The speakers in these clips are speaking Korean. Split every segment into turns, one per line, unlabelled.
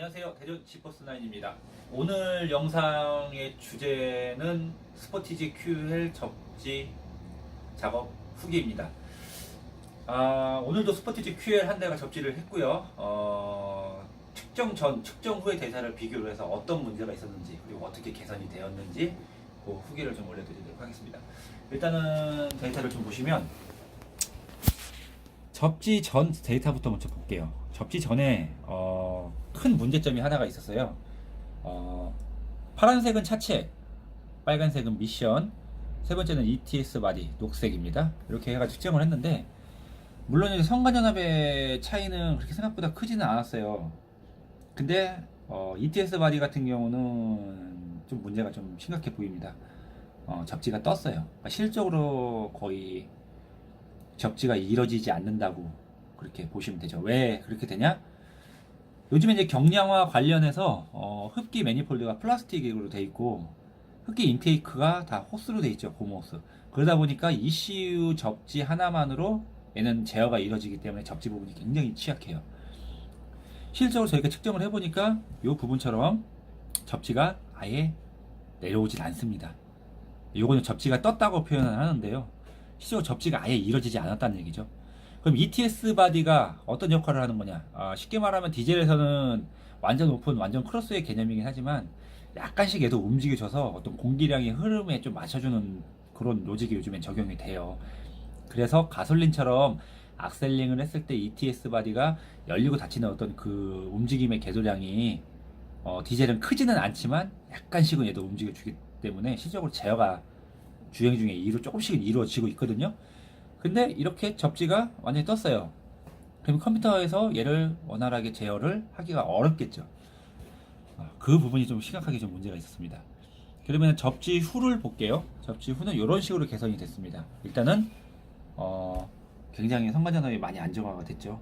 안녕하세요. 대전 지퍼스9입니다. 오늘 영상의 주제는 스포티지 QL 접지 작업 후기입니다. 오늘도 스포티지 QL 한 대가 접지를 했고요. 측정 전, 측정 후의 데이터를 비교를 해서 어떤 문제가 있었는지 그리고 어떻게 개선이 되었는지 그 후기를 좀 올려드리도록 하겠습니다. 일단은 데이터를 좀 보시면 접지 전 데이터부터 먼저 볼게요. 접지 전에 큰 문제점이 하나가 있었어요. 파란색은 차체, 빨간색은 미션, 세 번째는 ETS 바디, 녹색입니다. 이렇게 해가지고 측정을 했는데, 물론 이제 성간연합의 차이는 그렇게 생각보다 크지는 않았어요. 근데 ETS 바디 같은 경우는 좀 문제가 좀 심각해 보입니다. 접지가 떴어요. 그러니까 실적으로 거의 접지가 이뤄지지 않는다고 그렇게 보시면 되죠. 왜 그렇게 되냐? 요즘에 이제 경량화 관련해서 흡기 매니폴드가 플라스틱으로 돼 있고 흡기 인테이크가 다 호스로 돼 있죠. 고무호스. 그러다 보니까 ECU 접지 하나만으로 얘는 제어가 이루어지기 때문에 접지 부분이 굉장히 취약해요. 실적으로 저희가 측정을 해보니까 이 부분처럼 접지가 아예 내려오질 않습니다. 요거는 접지가 떴다고 표현을 하는데요. 실제로 접지가 아예 이루어지지 않았다는 얘기죠. 그럼 ETS 바디가 어떤 역할을 하는 거냐? 쉽게 말하면 디젤에서는 완전 오픈, 완전 크로스의 개념이긴 하지만 약간씩 얘도 움직여줘서 어떤 공기량의 흐름에 좀 맞춰주는 그런 로직이 요즘엔 적용이 돼요. 그래서 가솔린처럼 악셀링을 했을 때 ETS 바디가 열리고 닫히는 어떤 그 움직임의 궤도량이 디젤은 크지는 않지만 약간씩은 얘도 움직여주기 때문에 실적으로 제어가 주행 중에 조금씩은 이루어지고 있거든요. 근데 이렇게 접지가 완전히 떴어요. 그럼 컴퓨터에서 얘를 원활하게 제어를 하기가 어렵겠죠. 그 부분이 좀 심각하게 좀 문제가 있었습니다. 그러면 접지 후를 볼게요. 접지 후는 이런 식으로 개선이 됐습니다. 일단은 굉장히 성간전압이 많이 안정화가 됐죠.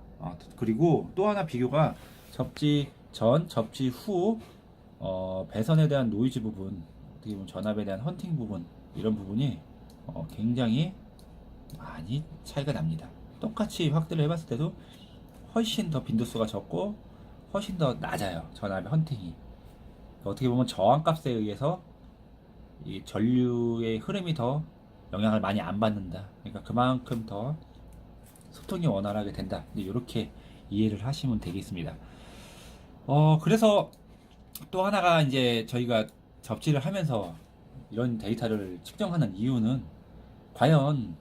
그리고 또 하나 비교가 접지 전, 접지 후 배선에 대한 노이즈 부분, 어떻게 보면 전압에 대한 헌팅 부분, 이런 부분이 굉장히 많이 차이가 납니다. 똑같이 확대를 해봤을 때도 훨씬 더 빈도수가 적고 훨씬 더 낮아요. 전압의 헌팅이. 어떻게 보면 저항값에 의해서 이 전류의 흐름이 더 영향을 많이 안 받는다. 그러니까 그만큼 더 소통이 원활하게 된다. 이렇게 이해를 하시면 되겠습니다. 그래서 또 하나가 이제 저희가 접지를 하면서 이런 데이터를 측정하는 이유는 과연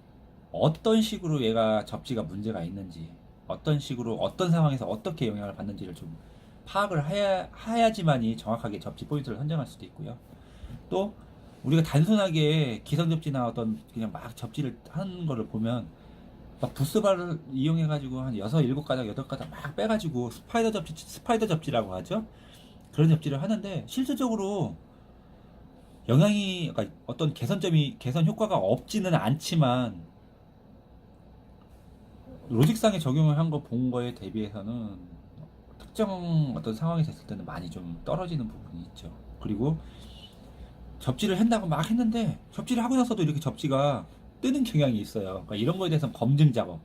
어떤 식으로 얘가 접지가 문제가 있는지, 어떤 식으로 어떤 상황에서 어떻게 영향을 받는지를 좀 파악을 해야지만이 정확하게 접지 포인트를 선정할 수도 있고요. 또 우리가 단순하게 기성 접지나 어떤 그냥 막 접지를 하는 거를 보면 막 부스바를 이용해 가지고 한 6, 7가닥, 8가닥 막 빼가지고 스파이더 접지라고 하죠. 그런 접지를 하는데 실질적으로 영향이, 그러니까 어떤 개선 효과가 없지는 않지만 로직상에 적용을 한 거 본 거에 대비해서는 특정 어떤 상황이 됐을 때는 많이 좀 떨어지는 부분이 있죠. 그리고 접지를 한다고 막 했는데 접지를 하고 나서도 이렇게 접지가 뜨는 경향이 있어요. 그러니까 이런 거에 대해서는 검증 작업,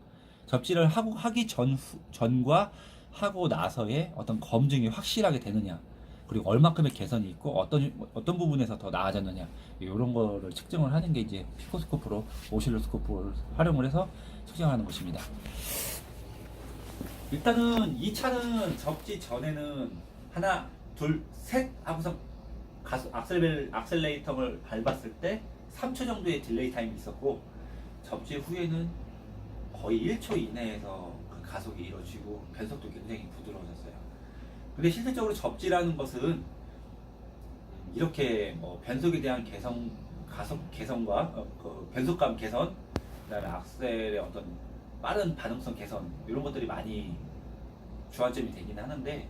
접지를 하기 전과 하고 나서의 어떤 검증이 확실하게 되느냐, 그리고 얼마큼의 개선이 있고 어떤 부분에서 더 나아졌느냐, 이런 거를 측정을 하는 게 이제 피코스코프로 오실로스코프를 활용을 해서 측정하는 것입니다. 일단은 이 차는 접지 전에는 하나, 둘, 셋 하고서 악셀레이터를 밟았을 때 3초 정도의 딜레이 타임이 있었고, 접지 후에는 거의 1초 이내에서 그 가속이 이루어지고 변속도 굉장히 부드러워졌어요. 근데 실질적으로 접지라는 것은 이렇게 변속에 대한 가속 개선과 그 변속감 개선, 그다음에 악셀의 어떤 빠른 반응성 개선, 이런 것들이 많이 주안점이 되긴 하는데,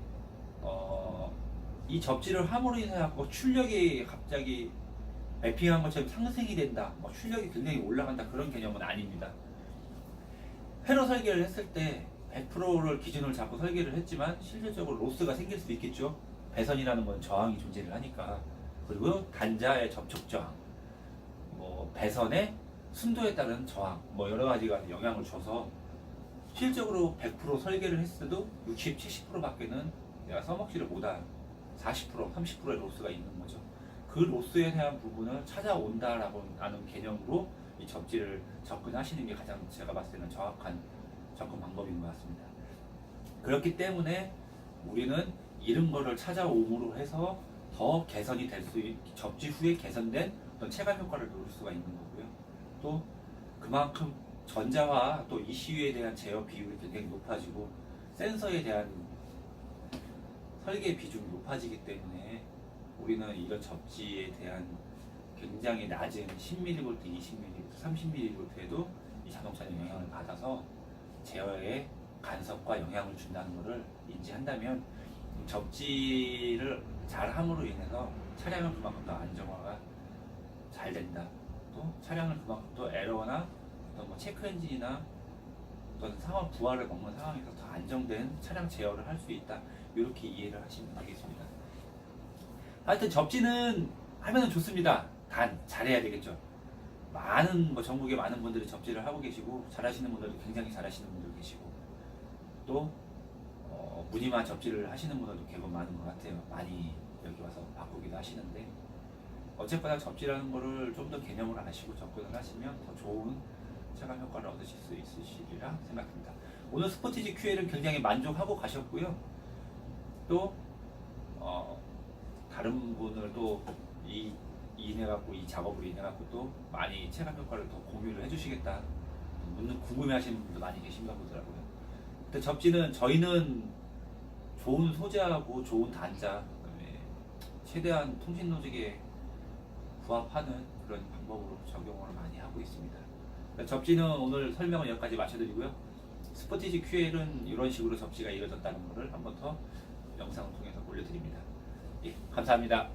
이 접지를 함으로 인해서 출력이 갑자기 매핑한 것처럼 상승이 된다, 출력이 굉장히 올라간다, 그런 개념은 아닙니다. 회로 설계를 했을 때 100%를 기준으로 잡고 설계를 했지만 실질적으로 로스가 생길 수도 있겠죠. 배선이라는 건 저항이 존재를 하니까. 그리고 단자의 접촉 저항, 배선의 순도에 따른 저항, 여러 가지가 영향을 줘서 실질적으로 100% 설계를 했을 때도 60, 70%밖에는 내가 써먹지를 못한 40%, 30%의 로스가 있는 거죠. 그 로스에 대한 부분을 찾아온다라고 하는 개념으로 이 접지를 접근하시는 게 가장 제가 봤을 때는 정확한 접근 방법인 것 같습니다. 그렇기 때문에 우리는 잃은 거를 찾아옴으로 해서 더 개선이 될 수, 접지 후에 개선된 어떤 체감 효과를 누릴 수가 있는 거고요. 또 그만큼 전자와 또 ECU에 대한 제어 비율이 굉장히 높아지고 센서에 대한 설계 비중이 높아지기 때문에 우리는 이런 접지에 대한 굉장히 낮은 10mV, 20mV, 30mV에도 이 자동차는 영향을 받아서 제어에 간섭과 영향을 준다는 것을 인지한다면 접지를 잘 함으로 인해서 차량은 그만큼 더 안정화가 잘 된다. 또 차량을 그만큼 더 에러나 어떤 뭐 체크 엔진이나 어떤 상황 부하를 먹는 상황에서 더 안정된 차량 제어를 할 수 있다. 이렇게 이해를 하시면 되겠습니다. 하여튼 접지는 하면은 좋습니다. 단 잘해야 되겠죠. 많은 뭐 전국에 많은 분들이 접지를 하고 계시고 잘하시는 분들도 굉장히 잘하시는 분들 계시고 또 무늬만 접지를 하시는 분들도 계속 많은 것 같아요. 많이 여기 와서 바꾸기도 하시는데 어쨌거나 접지라는 거를 좀 더 개념을 아시고 접근을 하시면 더 좋은 체감 효과를 얻으실 수 있으시리라 생각합니다. 오늘 스포티지 QL은 굉장히 만족하고 가셨고요. 또 다른 분을 또 인해 갖고 이 작업으로 인해 갖고 또 많이 체감 효과를 더 공유를 해주시겠다. 궁금해하시는 분도 많이 계신가 보더라고요. 근데 접지는 저희는 좋은 소재하고 좋은 단자, 그다음에 최대한 통신 로직에 부합하는 그런 방법으로 적용을 많이 하고 있습니다. 접지는 오늘 설명을 여기까지 마쳐드리고요. 스포티지 QL은 이런 식으로 접지가 이루어졌다는 것을 한 번 더 영상을 통해서 올려드립니다. 예, 감사합니다.